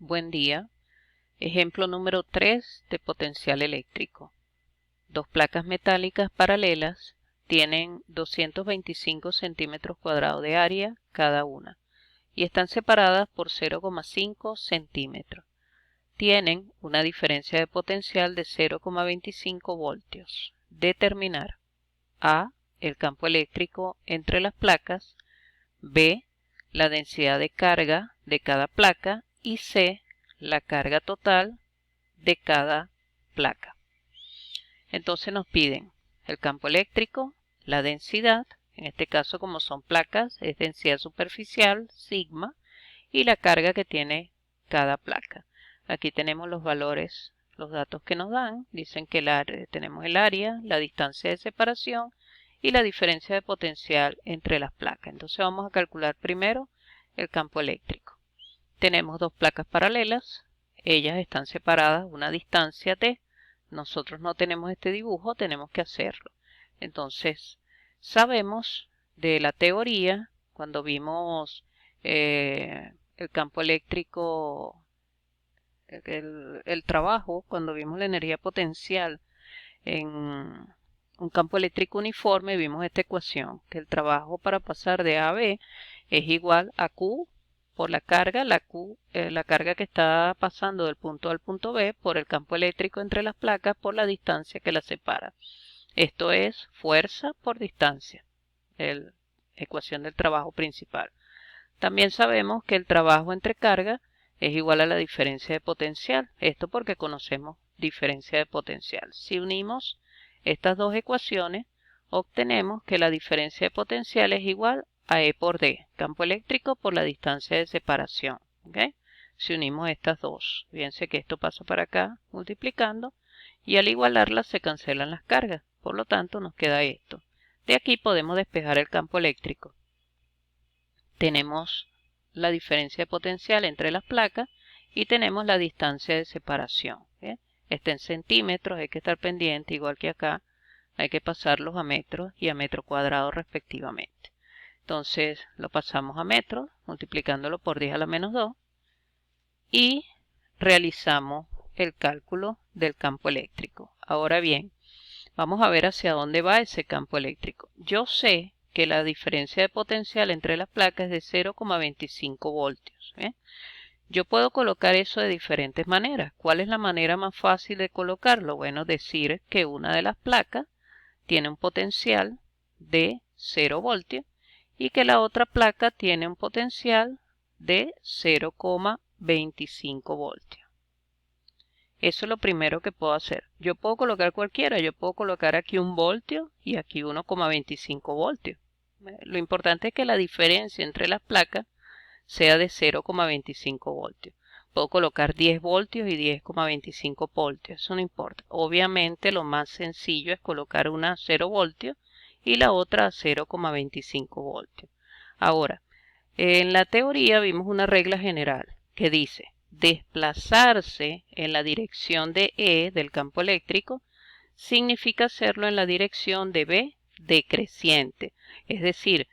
Buen día. Ejemplo número 3 de potencial eléctrico. Dos placas metálicas paralelas tienen 225 centímetros cuadrados de área cada una y están separadas por 0,5 centímetros. Tienen una diferencia de potencial de 0,25 voltios. Determinar A. El campo eléctrico entre las placas, B. La densidad de carga de cada placa y C. La carga total de cada placa. Entonces nos piden el campo eléctrico, la densidad, en este caso como son placas es densidad superficial, sigma, y la carga que tiene cada placa. Aquí tenemos los valores, los datos que nos dan. Dicen que tenemos el área, la distancia de separación y la diferencia de potencial entre las placas. Entonces vamos a calcular primero el campo eléctrico. Tenemos dos placas paralelas, ellas están separadas una distancia t. Nosotros no tenemos este dibujo, tenemos que hacerlo. Entonces, sabemos de la teoría, cuando vimos el campo eléctrico, el trabajo, cuando vimos la energía potencial en un campo eléctrico uniforme, vimos esta ecuación, que el trabajo para pasar de A a B es igual a Q por la carga, la carga que está pasando del punto A al punto B por el campo eléctrico entre las placas por la distancia que las separa. Esto es fuerza por distancia, la ecuación del trabajo principal. También sabemos que el trabajo entre carga es igual a la diferencia de potencial. Esto porque conocemos diferencia de potencial. Si unimos estas dos ecuaciones, obtenemos que la diferencia de potencial es igual a E por D, campo eléctrico por la distancia de separación. ¿Okay? Si unimos estas dos, fíjense que esto pasa para acá multiplicando y al igualarlas se cancelan las cargas. Por lo tanto nos queda esto. De aquí podemos despejar el campo eléctrico. Tenemos la diferencia de potencial entre las placas y tenemos la distancia de separación. ¿Bien? Está en centímetros, hay que estar pendiente, igual que acá, hay que pasarlos a metros y a metro cuadrado respectivamente. Entonces lo pasamos a metros, multiplicándolo por 10 a la menos 2 y realizamos el cálculo del campo eléctrico. Ahora bien, vamos a ver hacia dónde va ese campo eléctrico. Yo sé que la diferencia de potencial entre las placas es de 0,25 voltios. ¿Eh? Yo puedo colocar eso de diferentes maneras. ¿Cuál es la manera más fácil de colocarlo? Bueno, decir que una de las placas tiene un potencial de 0 voltios y que la otra placa tiene un potencial de 0,25 voltios. Eso es lo primero que puedo hacer. Yo puedo colocar cualquiera. Yo puedo colocar aquí 1 voltio y aquí 1,25 voltios. Lo importante es que la diferencia entre las placas sea de 0,25 voltios. Puedo colocar 10 voltios y 10,25 voltios. Eso no importa. Obviamente lo más sencillo es colocar una a 0 voltios y la otra a 0,25 voltios. Ahora, en la teoría vimos una regla general que dice desplazarse en la dirección de E del campo eléctrico significa hacerlo en la dirección de B decreciente. Es decir,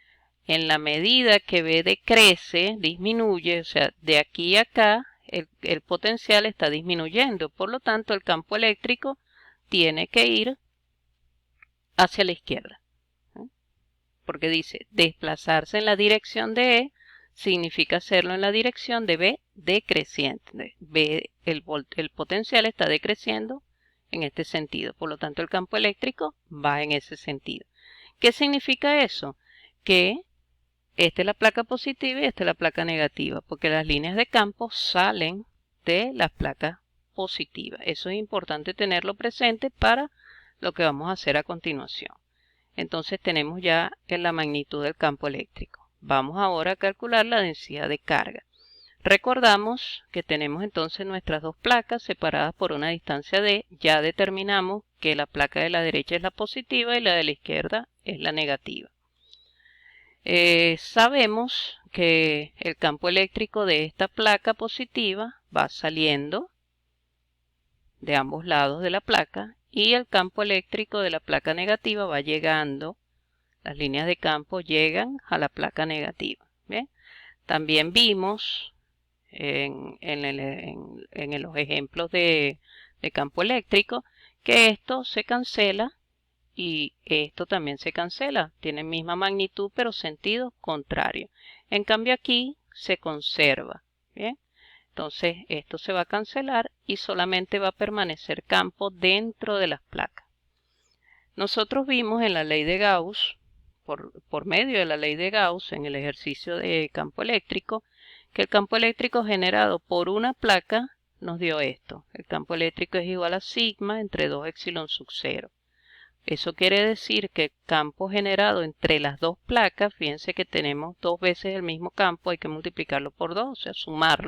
en la medida que B decrece, disminuye, o sea, de aquí a acá, el potencial está disminuyendo. Por lo tanto, el campo eléctrico tiene que ir hacia la izquierda. Porque dice desplazarse en la dirección de E significa hacerlo en la dirección de B decreciente. El potencial está decreciendo en este sentido. Por lo tanto, el campo eléctrico va en ese sentido. ¿Qué significa eso? Que esta es la placa positiva y esta es la placa negativa, porque las líneas de campo salen de las placas positivas. Eso es importante tenerlo presente para lo que vamos a hacer a continuación. Entonces tenemos ya la magnitud del campo eléctrico. Vamos ahora a calcular la densidad de carga. Recordamos que tenemos entonces nuestras dos placas separadas por una distancia d. Ya determinamos que la placa de la derecha es la positiva y la de la izquierda es la negativa. Sabemos que el campo eléctrico de esta placa positiva va saliendo de ambos lados de la placa y el campo eléctrico de la placa negativa va llegando, las líneas de campo llegan a la placa negativa. ¿Bien? También vimos en los ejemplos de campo eléctrico, que esto se cancela y esto también se cancela. Tienen misma magnitud pero sentido contrario. En cambio aquí se conserva. Bien, entonces esto se va a cancelar y solamente va a permanecer campo dentro de las placas. Nosotros vimos en la ley de Gauss, por medio de la ley de Gauss, en el ejercicio de campo eléctrico, que el campo eléctrico generado por una placa nos dio esto. El campo eléctrico es igual a sigma entre 2 epsilon sub 0. Eso quiere decir que el campo generado entre las dos placas, fíjense que tenemos dos veces el mismo campo, hay que multiplicarlo por 2, o sea, sumar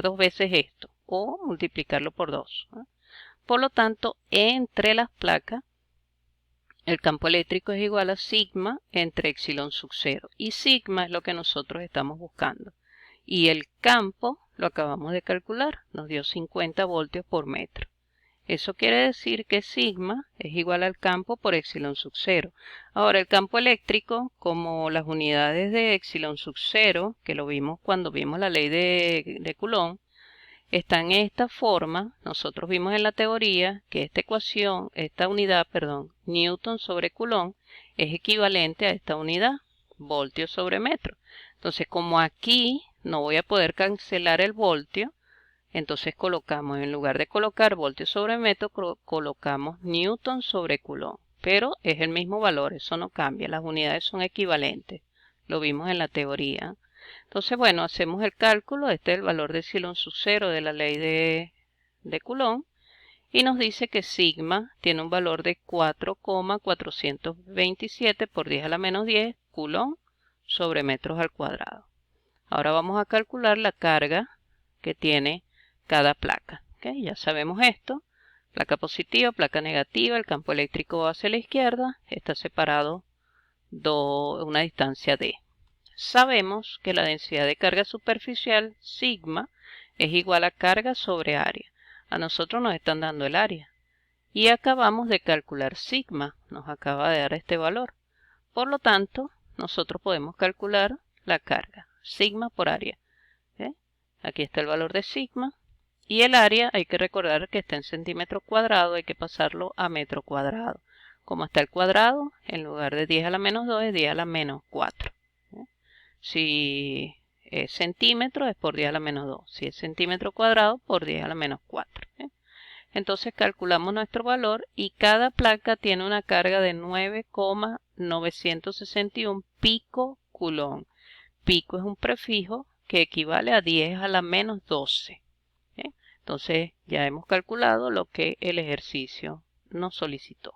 2 veces esto, o multiplicarlo por 2. Por lo tanto, entre las placas, el campo eléctrico es igual a sigma entre epsilon sub 0. Y sigma es lo que nosotros estamos buscando. Y el campo lo acabamos de calcular, nos dio 50 voltios por metro. Eso quiere decir que sigma es igual al campo por epsilon sub 0. Ahora, el campo eléctrico, como las unidades de epsilon sub 0, que lo vimos cuando vimos la ley de Coulomb, está en esta forma. Nosotros vimos en la teoría que esta ecuación, Newton sobre Coulomb, es equivalente a esta unidad, voltios sobre metro. Entonces, como aquí no voy a poder cancelar el voltio, entonces colocamos, en lugar de colocar voltios sobre metro, colocamos Newton sobre Coulomb. Pero es el mismo valor, eso no cambia, las unidades son equivalentes. Lo vimos en la teoría. Entonces, bueno, hacemos el cálculo. Este es el valor de epsilon sub 0 de la ley de Coulomb. Y nos dice que sigma tiene un valor de 4,427 por 10 a la menos 10 Coulomb sobre metros al cuadrado. Ahora vamos a calcular la carga que tiene cada placa. ¿Okay? Ya sabemos esto. Placa positiva, placa negativa, el campo eléctrico va hacia la izquierda, está separado una distancia d. Sabemos que la densidad de carga superficial, sigma, es igual a carga sobre área. A nosotros nos están dando el área. Y acabamos de calcular sigma, nos acaba de dar este valor. Por lo tanto, nosotros podemos calcular la carga, sigma por área. ¿Okay? Aquí está el valor de sigma. Y el área, hay que recordar que está en centímetro cuadrado, hay que pasarlo a metro cuadrado. Como está el cuadrado, en lugar de 10 a la menos 2 es 10 a la menos 4. Si es centímetro es por 10 a la menos 2. Si es centímetro cuadrado, por 10 a la menos 4. Entonces calculamos nuestro valor y cada placa tiene una carga de 9,961 pico Coulomb. Pico es un prefijo que equivale a 10 a la menos 12. Entonces ya hemos calculado lo que el ejercicio nos solicitó.